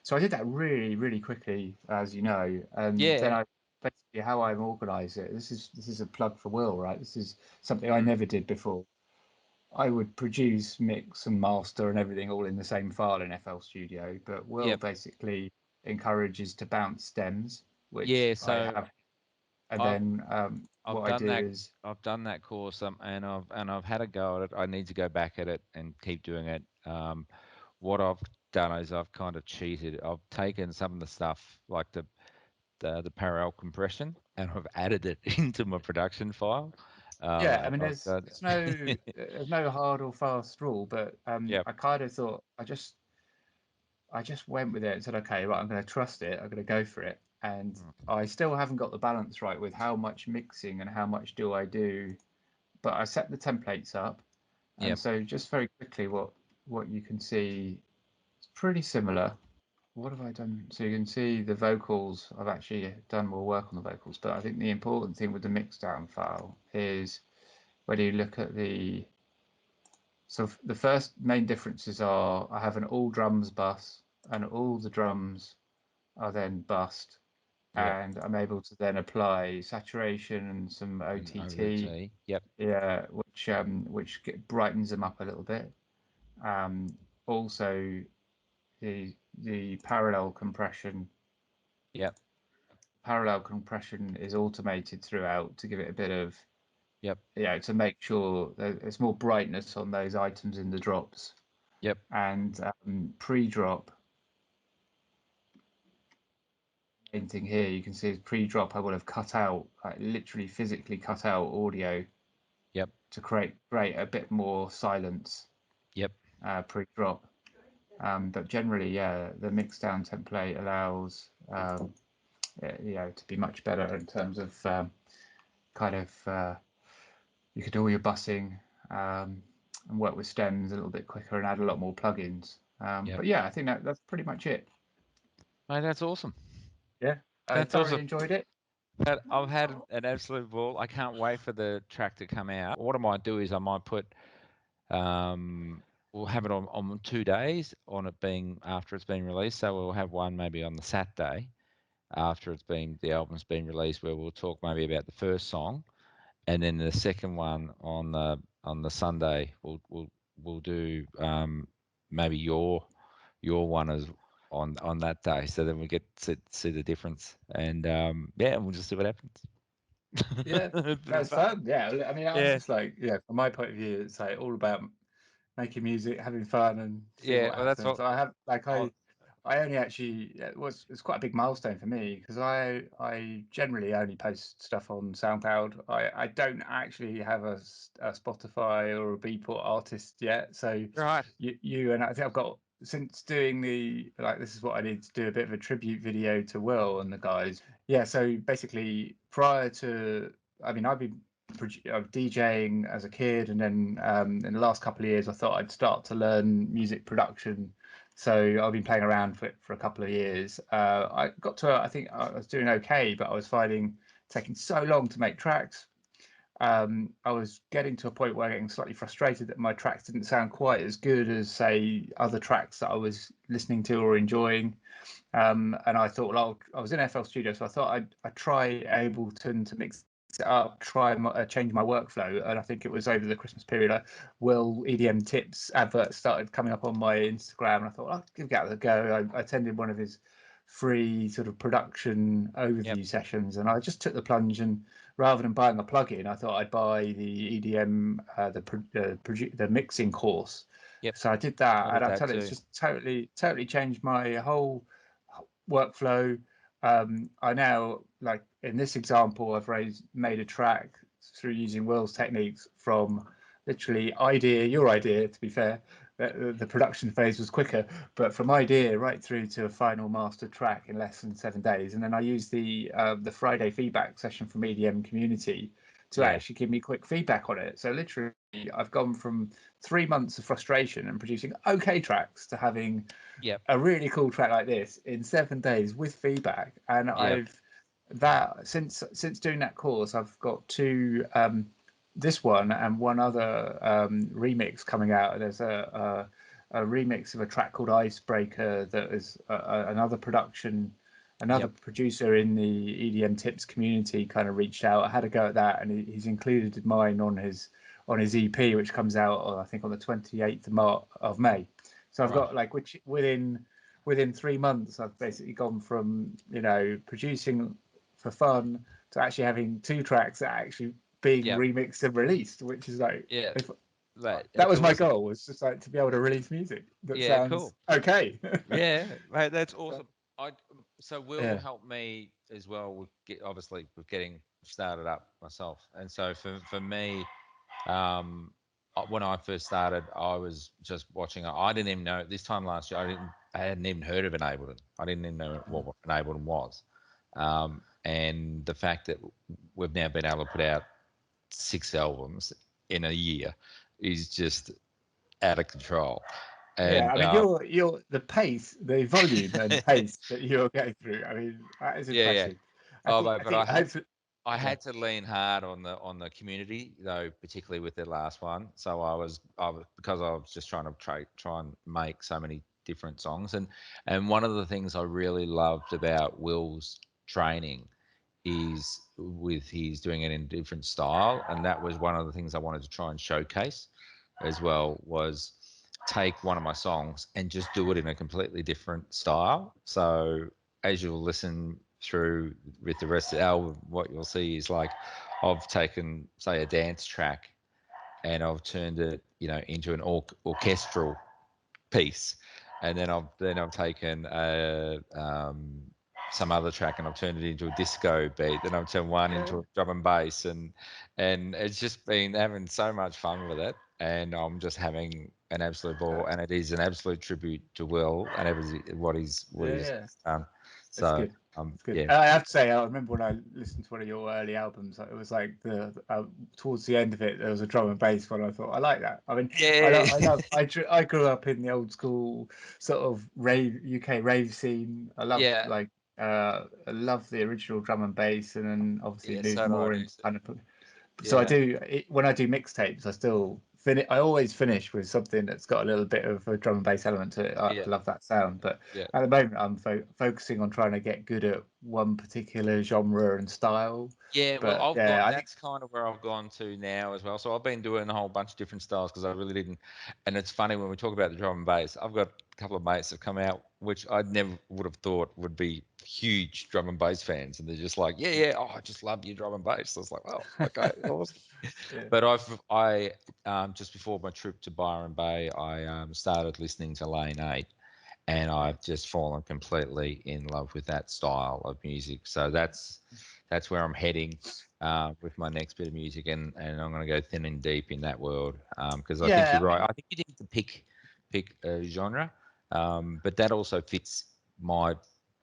So I did that really, really quickly, as you know, and then Yeah. I basically how I organise it. This is a plug for Will, right? This is something I Mm, never did before. I would produce, mix, and master and everything all in the same file in FL Studio, but Will yep. basically encourages to bounce stems, which Yeah. I So have, and I've then I've what I done do that. is I've done that course, and I've had a go at it. I need to go back at it and keep doing it. What I've done is I've kind of cheated. I've taken some of the stuff like the parallel compression, and I've added it into my production file. yeah. I mean, I've got there's no hard or fast rule, but yep. I kind of thought I just went with it and said, okay, right, I'm going to trust it. I'm going to go for it. And Mm, I still haven't got the balance right with how much mixing and how much do I do. But I set the templates up. And yep. so just very quickly, what you can see is pretty similar. What have I done? So you can see the vocals. I've actually done more work on the vocals, but I think the important thing with the mixdown file is when you look at the so the first main differences are I have an all drums bus and all the drums are then bussed, Yep. and I'm able to then apply saturation and some And OTT, OT. Yep. yeah, which brightens them up a little bit. Also, the Yep. parallel compression is automated throughout to give it a bit of, Yep. to make sure that there's more brightness on those items in the drops. Yep. And pre-drop, main thing here you can see is pre-drop. I would have cut out, like literally physically cut out audio Yep. to create a bit more silence Yep. pre-drop. But generally, yeah, the mixdown template allows to be much better in terms of kind of you could do all your bussing and work with stems a little bit quicker and add a lot more plugins. Yep. But yeah, I think that's pretty much it. Mate, that's awesome. Yeah, I That's thoroughly awesome. enjoyed it. I've had an absolute ball. I can't wait for the track to come out. What I might do is I might put we'll have it on 2 days on it being after it's been released. So we'll have one maybe on the Saturday after the album's been released, where we'll talk maybe about the first song, and then the second one on the Sunday we'll do maybe your one as on that day. So then we get to see the difference, and yeah, we'll just see what happens. Yeah, A bit of that's fun. fun. Yeah, I mean, I was Yeah, just like, yeah, from my point of view, it's like all about making music, having fun, and seeing yeah. what Well, that's happens. what. I have like Oh, I only actually it's quite a big milestone for me because I generally only post stuff on SoundCloud. I don't actually have a Spotify or a Beatport artist yet. So right. you and I think I've got since doing the like this is what I need to do a bit of a tribute video to Will and the guys. Yeah, so basically prior to I mean I've been DJing as a kid, and then in the last couple of years, I thought I'd start to learn music production. So I've been playing around for a couple of years. I got to, I think I was doing okay, but I was finding taking so long to make tracks. I was getting to a point where I'm getting slightly frustrated that my tracks didn't sound quite as good as, say, other tracks that I was listening to or enjoying. And I thought, well, I was in FL Studio, so I thought I'd try Ableton to mix it up, change my workflow. And I think it was over the Christmas period, Will EDM Tips adverts started coming up on my Instagram, and I thought, I'll give that a go. I attended one of his free sort of production Yep. overview sessions, and I just took the plunge. And rather than buying a plugin, I thought I'd buy the EDM, the mixing course. Yep. So I did I that, and did I that tell you, it's too. just totally changed my whole workflow. I now, like in this example, made a track through using Will's techniques from literally idea, your idea, to be fair. The production phase was quicker, but from idea right through to a final master track in less than 7 days. And then I used the Friday feedback session from EDM Community to Yeah. actually give me quick feedback on it. So literally, I've gone from 3 months of frustration and producing okay tracks to having Yep. a really cool track like this in 7 days with feedback. And Yep. I've that since doing that course, I've got two this one and one other remix coming out. There's a remix of a track called Icebreaker that is another production. Another Yep. producer in the EDM tips community kind of reached out. I had a go at that, and he's included mine on his EP, which comes out I think on the 28th of May. So I've Right. got like which within 3 months I've basically gone from producing for fun to actually having two tracks that are actually being Yep. remixed and released, which is like Yeah. if that That's was my awesome. goal, was just like to be able to release music that Yeah. sounds Cool. okay. Yeah, mate, that's awesome. I so Will Yeah, helped me as well with obviously with getting started up myself, and so for me, when I first started, I was just watching. I didn't even know this time last year. I hadn't even heard of an Ableton. I didn't even know what an Ableton was, and the fact that we've now been able to put out 6 albums in a year is just out of control. yeah. And I mean, you're the pace, the volume and pace that you're going through. I mean, that is yeah, yeah. impressive. Oh, I but think hopefully, I yeah, had to lean hard on the community though, particularly with the last one. So I was because I was just trying to try and make so many different songs, and one of the things I really loved about Will's training is with he's doing it in different style, and that was one of the things I wanted to try and showcase as well was take one of my songs and just do it in a completely different style. So as you'll listen through with the rest of the album, what you'll see is like I've taken, say, a dance track and I've turned it, into an orchestral piece, and then I've taken some other track and I've turned it into a disco beat. Then I've turned one yeah, into a drum and bass, and it's just been having so much fun with it, and I'm just having an absolute ball. And it is an absolute tribute to Will and what yeah, he's yeah. done. That's So good. That's good. yeah, I have to say, I remember when I listened to one of your early albums, it was like towards the end of it, there was a drum and bass one. I thought I like that. I mean, yeah, I grew up in the old school sort of rave UK rave scene. yeah, I love the original drum and bass, and then obviously yeah. moved So do I more do. into kind of. So I Yeah, do when I do mixtapes, I still finish. I always finish with something that's got a little bit of a drum and bass element to it. I yeah, love that sound, but yeah. at the moment, I'm focusing on trying to get good at one particular genre and style. Yeah, well, But yeah, I think that's kind of where I've gone to now as well. So I've been doing a whole bunch of different styles because I really didn't. And it's funny when we talk about the drum and bass, I've got a couple of mates that have come out, which I never would have thought would be huge drum and bass fans. And they're just like, yeah, yeah, oh, I just love your drum and bass. So I was like, well, okay, awesome. yeah, But just before my trip to Byron Bay, I started listening to Lane 8, and yeah, I've just fallen completely in love with that style of music. So that's where I'm heading with my next bit of music, and I'm going to go thin and deep in that world because I think yeah. you're I right. mean, I think you need to pick a genre, but that also fits my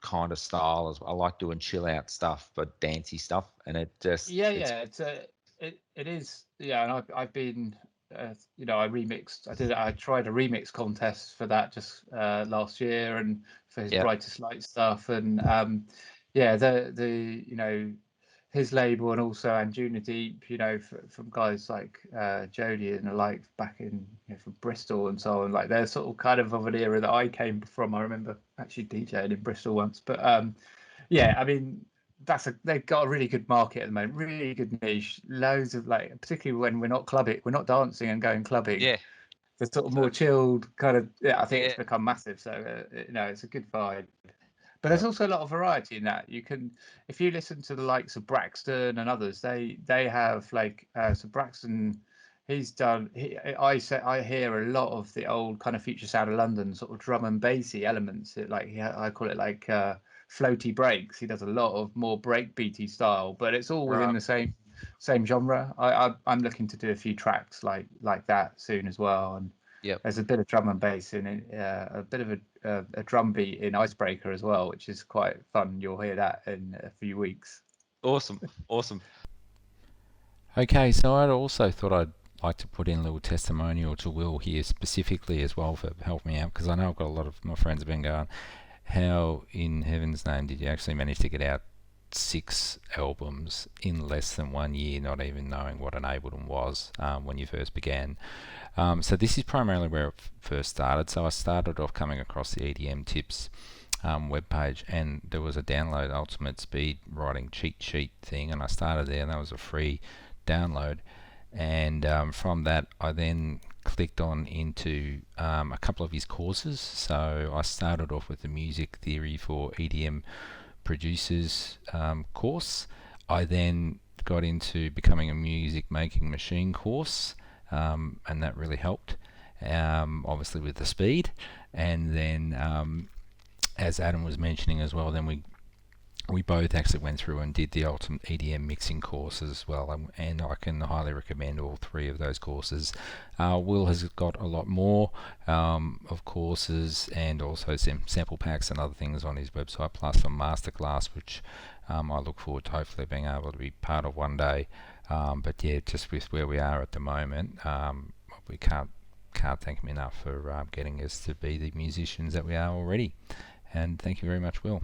kind of style as well. I like doing chill out stuff, but dancey stuff, and yeah, it's yeah. It is. Yeah, and I've been. I remixed. I tried a remix contest for that just last year, and for his yeah, brightest light stuff, and yeah, the his label, and also Anjuna Deep, from guys like Jody and the like back in from Bristol and so on. Like they're sort of kind of an era that I came from. I remember actually DJing in Bristol once, but yeah, I mean they've got a really good market at the moment, really good niche, loads of like, particularly when we're not dancing and going clubbing. yeah, The sort of so, more chilled kind of, yeah, I think it's yeah, become massive. So it's a good vibe. But there's yeah, also a lot of variety in that. You can, if you listen to the likes of Braxton and others, they have like so Braxton, he's done. I hear a lot of the old kind of future sound of London sort of drum and bassy elements. I call it like floaty breaks. He does a lot of more breakbeaty style, but it's all within right, the same genre. I'm looking to do a few tracks like that soon as well, and yep, there's a bit of drum and bass in it, a bit of a drum beat in Icebreaker as well, which is quite fun. You'll hear that in a few weeks. awesome, awesome, Okay, so I'd also thought I'd like to put in a little testimonial to Will here specifically as well for helping me out, because I know I've got a lot of my friends have been going, how in heaven's name did you actually manage to get out 6 albums in less than 1 year, not even knowing what an Ableton was when you first began. So this is primarily where it first started. So I started off coming across the EDM tips webpage, and there was a download ultimate speed writing cheat sheet thing, and I started there, and that was a free download. And from that I then clicked on into a couple of his courses. So I started off with the music theory for EDM producers course. I then got into becoming a music making machine course, and that really helped, obviously with the speed. And then as Adam was mentioning as well, then we both actually went through and did the ultimate EDM mixing course as well, and I can highly recommend all 3 of those courses. Will has got a lot more of courses, and also some sample packs and other things on his website, plus a masterclass, which I look forward to hopefully being able to be part of one day. But yeah, just with where we are at the moment, we can't thank him enough for getting us to be the musicians that we are already. And thank you very much, Will.